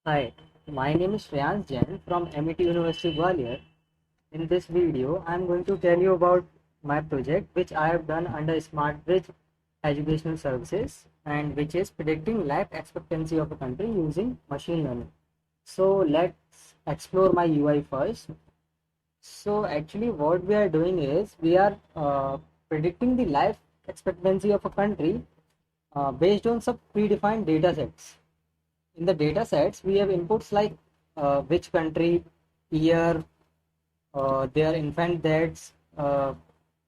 Hi, my name is Shreyans Jain from MIT University Gwalior. In this video, I am going to tell you about my project which I have done under SmartBridge Educational Services and which is predicting life expectancy of a country using machine learning. So let's explore my UI first. So actually what we are doing is we are predicting the life expectancy of a country based on some predefined data sets. In the data sets, we have inputs like which country, year, their infant deaths.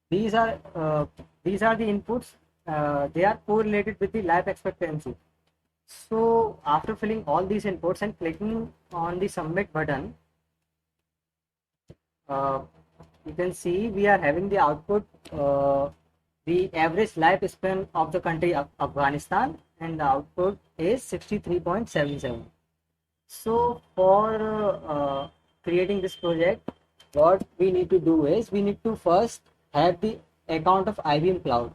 These are uh, these are the inputs. They are correlated with the life expectancy. So after filling all these inputs and clicking on the submit button, uh, you can see we are having the output, the average lifespan of the country of Afghanistan, and the output is 63.77. So for creating this project, what we need to do is we need to first have the account of IBM Cloud.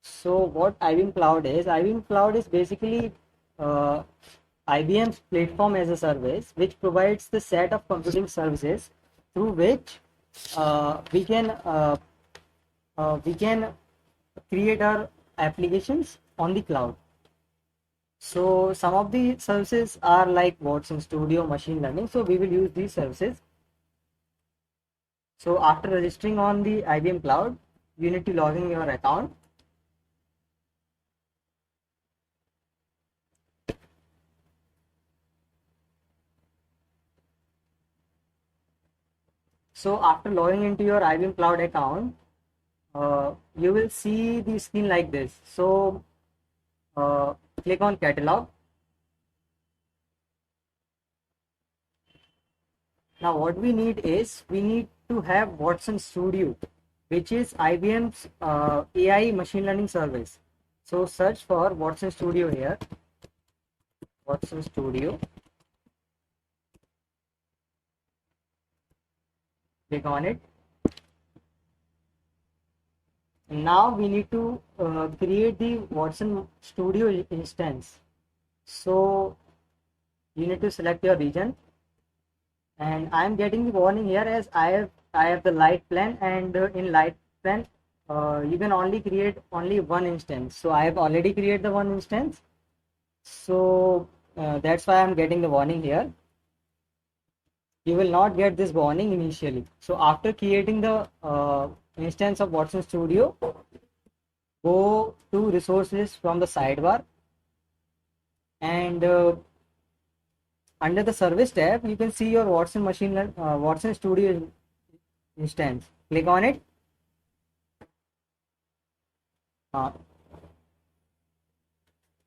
So what IBM Cloud is? IBM Cloud is basically uh, IBM's platform as a service, which provides the set of computing services through which we can create our applications on the cloud. So some of the services are like Watson Studio, machine learning. So we will use these services. So after registering on the IBM Cloud, you need to log in your account. So after logging into your IBM Cloud account, you will see the screen like this. So uh, click on catalog. Now what we need is we need to have Watson Studio, which is IBM's AI machine learning service. So search for Watson Studio here. Watson Studio. Click on it. Now we need to create the Watson Studio instance. So you need to select your region, and I am getting the warning here as I have the light plan, and in light plan you can only create only one instance. So I have already created the one instance. So that's why I'm getting the warning here. You will not get this warning initially. So after creating the instance of Watson Studio, go to resources from the sidebar, and under the service tab you can see your Watson Studio instance. Click on it. uh,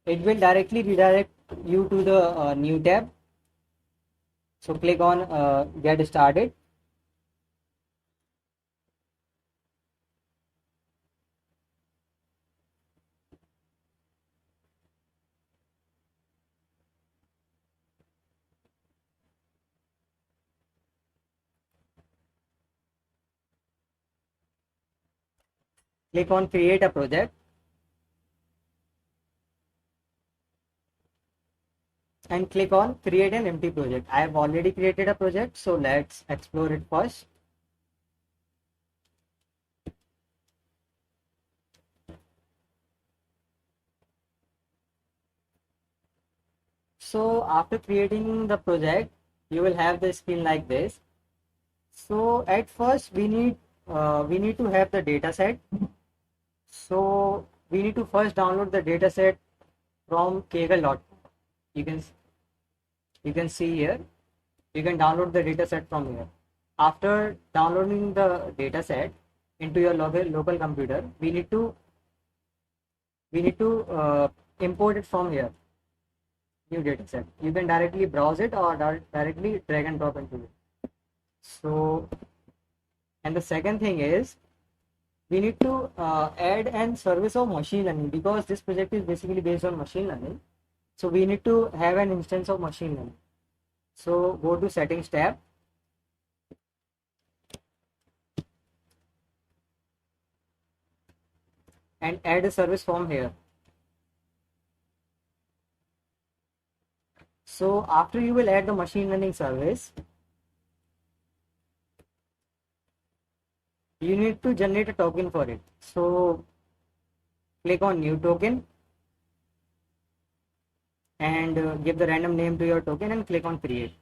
it will directly redirect you to the new tab. So click on get started. Click on create a project and click on create an empty project. I have already created a project, so let's explore it first. So after creating the project, you will have the screen like this. So at first we need to have the data set. So we need to first download the data set from kaggle.com. You can you can see here. You can download the data set from here. After downloading the data set into your local computer, we need to import it from here. New data set. You can directly browse it or directly drag and drop into it. So, and the second thing is we need to add an service of machine learning, because this project is basically based on machine learning. So we need to have an instance of machine learning. So go to settings tab, and add a service from here. So after you will add the machine learning service, you need to generate a token for it. So click on new token and give the random name to your token and click on create.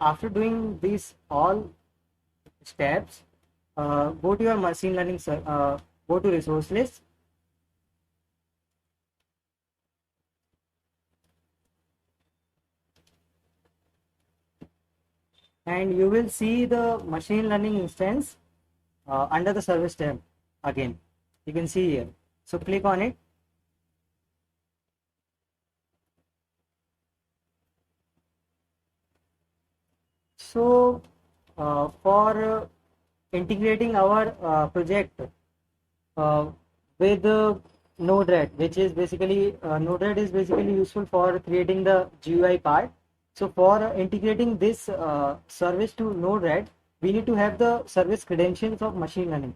After doing these all steps, go to your machine learning, go to resource list, and you will see the machine learning instance under the service tab again. You can see here. So click on it. So for integrating our project uh, with Node-RED, which is basically Node-RED is basically useful for creating the GUI part. So for integrating this service to Node-RED, we need to have the service credentials of machine learning.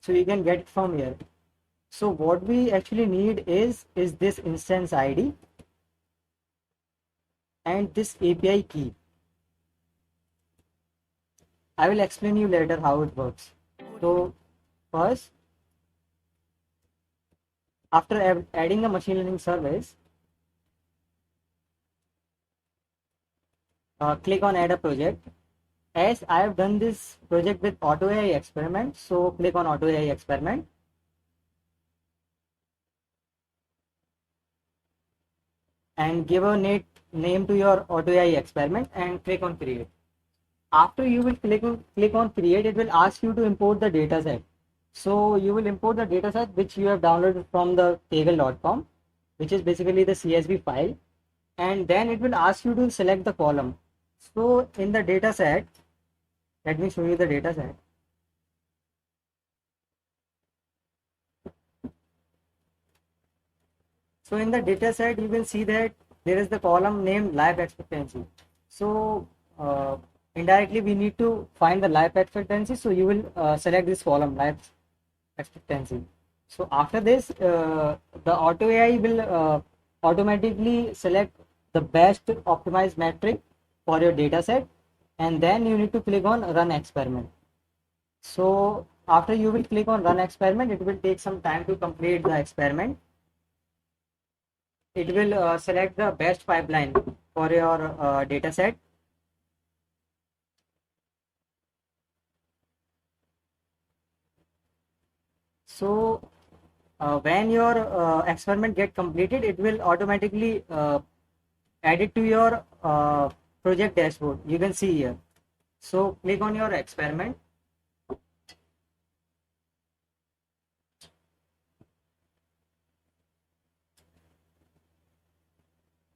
So you can get it from here. So what we actually need is this instance ID and this API key. I will explain you later how it works. So first, after adding the machine learning service, click on add a project. As I have done this project with Auto AI experiment, so click on Auto AI experiment. And give a name to your Auto AI experiment and click on create. After you will click on create, it will ask you to import the dataset. So you will import the dataset which you have downloaded from the kaggle.com, which is basically the CSV file, and then it will ask you to select the column. So in the dataset, let me show you the dataset. So in the dataset, you will see that there is the column named life expectancy. So indirectly, we need to find the life expectancy. So you will select this column, life expectancy. So after this, the Auto AI will automatically select the best optimized metric for your dataset, and then you need to click on run experiment. So after you will click on run experiment, it will take some time to complete the experiment. It will select the best pipeline for your data set. So when your experiment get completed, it will automatically add it to your project dashboard. You can see here. So click on your experiment.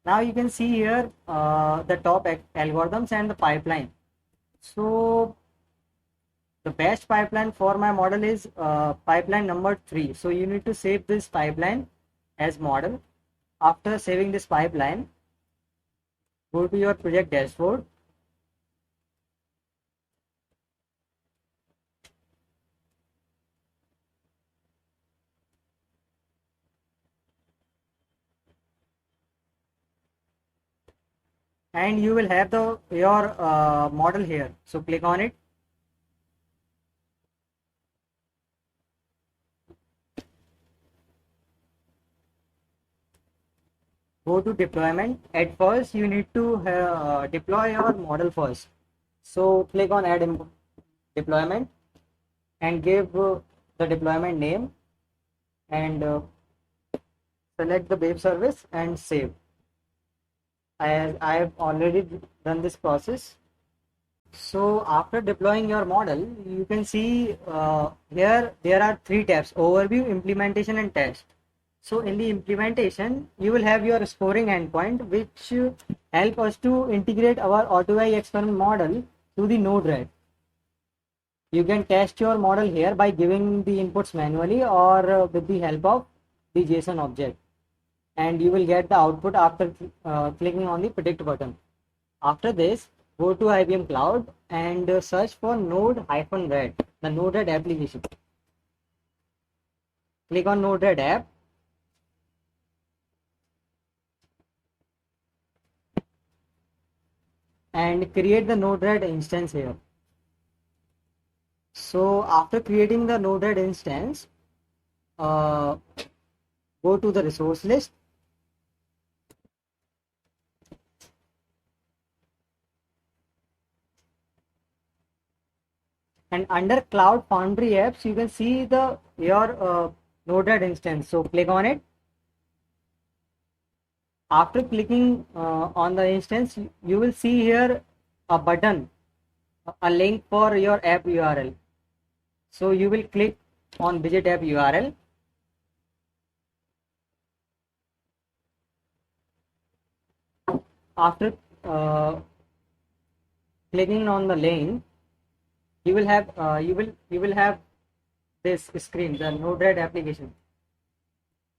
Now you can see here the top algorithms and the pipeline. So the best pipeline for my model is pipeline number 3. So you need to save this pipeline as model. After saving this pipeline, go to your project dashboard. And you will have the your model here. So click on it. Go to deployment. At first, you need to deploy your model first. So click on add deployment and give the deployment name and select the web service and save. I have already done this process. So after deploying your model, you can see here there are 3 tabs: overview, implementation, and test. So in the implementation, you will have your scoring endpoint, which help us to integrate our Auto AI experiment model to the Node-RED. You can test your model here by giving the inputs manually or with the help of the JSON object, and you will get the output after clicking on the predict button. After this, go to IBM Cloud and search for Node-RED, the Node-RED application. Click on Node-RED app. and create the Node-RED instance here. So after creating the Node-RED instance, go to the resource list and under Cloud Foundry apps you can see the your Node-RED instance. So click on it. After clicking on the instance, you will see here a button, a link for your app URL. So you will click on Widget app URL. After clicking on the link, you will have this screen, the Node-RED application.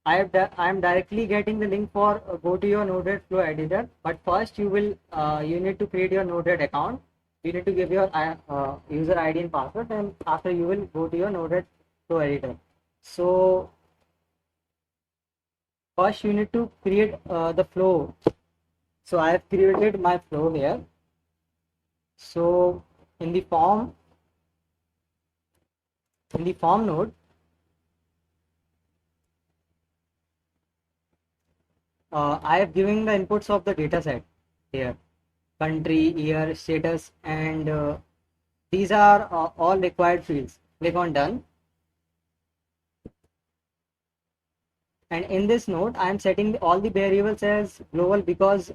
I am directly getting the link for go to your Node-RED Flow editor, but first you need to create your Node-RED account. You need to give your user ID and password, and after you will go to your Node-RED Flow editor. So first you need to create the flow. So I have created my flow here. So in the form node, I have given the inputs of the data set here: country, year, status, and these are all required fields. Click on done. And in this node, I am setting all the variables as global because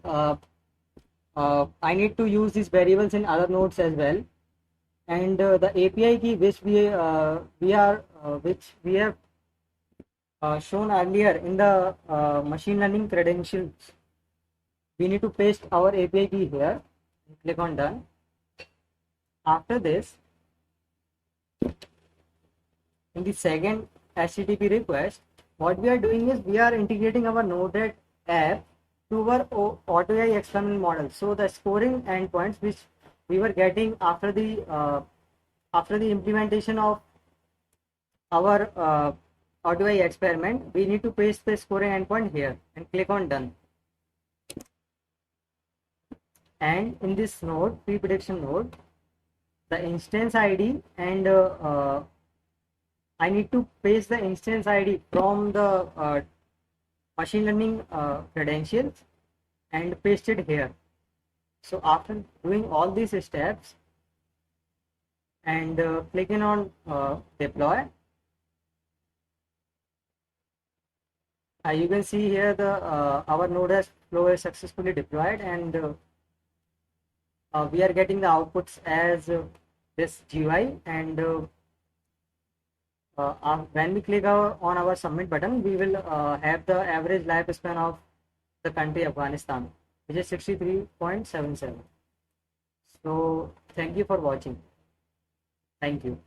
I need to use these variables in other nodes as well. And the API key which we have shown earlier in the machine learning credentials, we need to paste our API key here. Click on done. After this, in the second HTTP request, what we are doing is we are integrating our Node-RED app to our AutoAI experimental model. So the scoring endpoints which we were getting after the implementation of our AutoAI experiment, we need to paste the scoring endpoint here and click on done. And in this node, pre-prediction node, the instance ID and I need to paste the instance ID from the machine learning credentials and paste it here. So after doing all these steps and clicking on deploy, you can see here the our Node flow is successfully deployed, and we are getting the outputs as this GUI. And when we click on our submit button, we will have the average lifespan of the country Afghanistan, which is 63.77. So thank you for watching. Thank you.